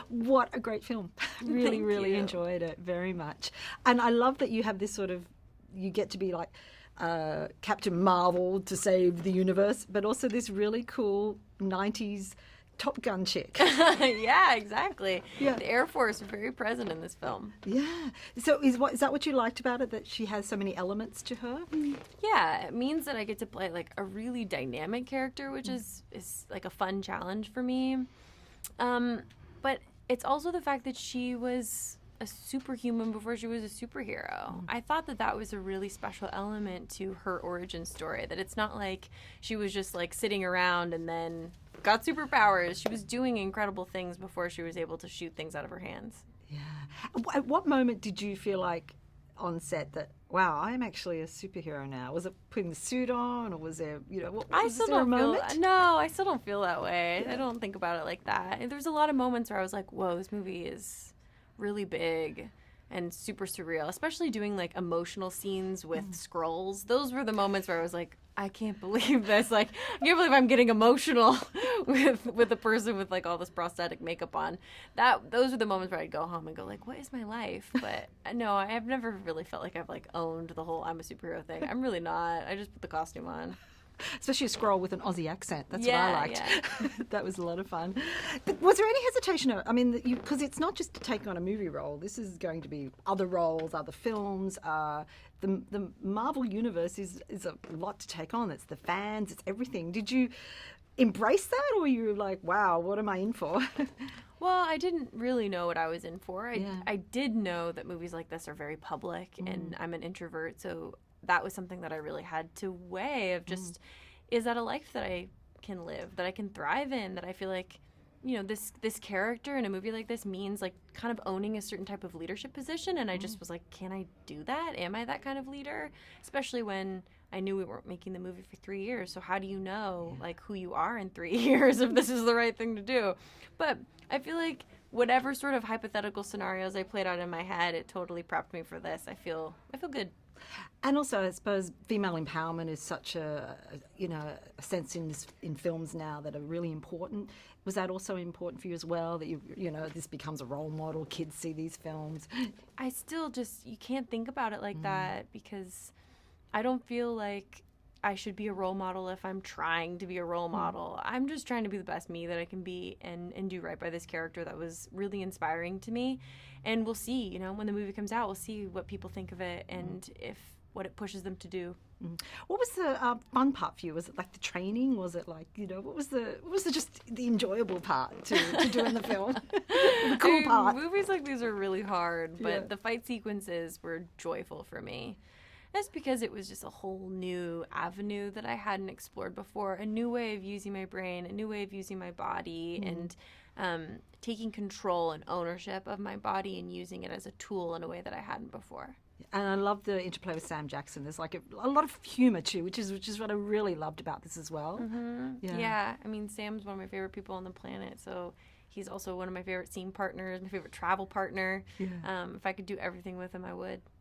What a great film. Really, really enjoyed it very much. And I love that you have this sort of, you get to be like Captain Marvel to save the universe, but also this really cool 90s Top Gun chick. Yeah, exactly. Yeah. The Air Force are very present in this film. Yeah. So is that what you liked about it, that she has so many elements to her? Yeah, it means that I get to play like a really dynamic character, which is like a fun challenge for me. But it's also the fact that she was a superhuman before she was a superhero. I thought that was a really special element to her origin story, that it's not like she was just like sitting around and then got superpowers. She was doing incredible things before she was able to shoot things out of her hands. Yeah. At what moment did you feel like on set that, wow, I'm actually a superhero now? Was it putting the suit on, or was there, I still don't feel that way. Yeah. I don't think about it like that. There's a lot of moments where I was like, whoa, this movie is really big and super surreal, especially doing like emotional scenes with Skrulls. Those were the moments where I was like, I can't believe this. Like, I can't believe I'm getting emotional with a person with like all this prosthetic makeup on. Those are the moments where I'd go home and go like, what is my life? But no, I've never really felt like I've like owned the whole I'm a superhero thing. I'm really not. I just put the costume on. Especially a Skrull with an Aussie accent. That's what I liked. Yeah. That was a lot of fun. But was there any hesitation? I mean, because it's not just to take on a movie role. This is going to be other roles, other films. The Marvel universe is a lot to take on. It's the fans. It's everything. Did you embrace that, or were you like, wow, what am I in for? Well, I didn't really know what I was in for. I did know that movies like this are very public, and I'm an introvert, so that was something that I really had to weigh of just, is that a life that I can live, that I can thrive in, that I feel like, this character in a movie like this means like kind of owning a certain type of leadership position. And I just was like, can I do that? Am I that kind of leader? Especially when I knew we weren't making the movie for 3 years. So how do you know like who you are in 3 years if this is the right thing to do? But I feel like whatever sort of hypothetical scenarios I played out in my head, it totally prepped me for this. I feel good. And also, I suppose female empowerment is such a sense in films now that are really important. Was that also important for you as well, that this becomes a role model, kids see these films? I still you can't think about it like that, because I don't feel like I should be a role model if I'm trying to be a role model. I'm just trying to be the best me that I can be and do right by this character that was really inspiring to me. And we'll see, when the movie comes out, we'll see what people think of it and what it pushes them to do. What was the fun part for you? Was it like the training? Was it like, what was the just the enjoyable part to do in the film? The cool part. Movies like these are really hard, but the fight sequences were joyful for me. That's because it was just a whole new avenue that I hadn't explored before, a new way of using my brain, a new way of using my body, and taking control and ownership of my body and using it as a tool in a way that I hadn't before. And I love the interplay with Sam Jackson. There's like a lot of humour too, which is what I really loved about this as well. Yeah, I mean, Sam's one of my favorite people on the planet, so he's also one of my favorite scene partners, my favorite travel partner. If I could do everything with him, I would.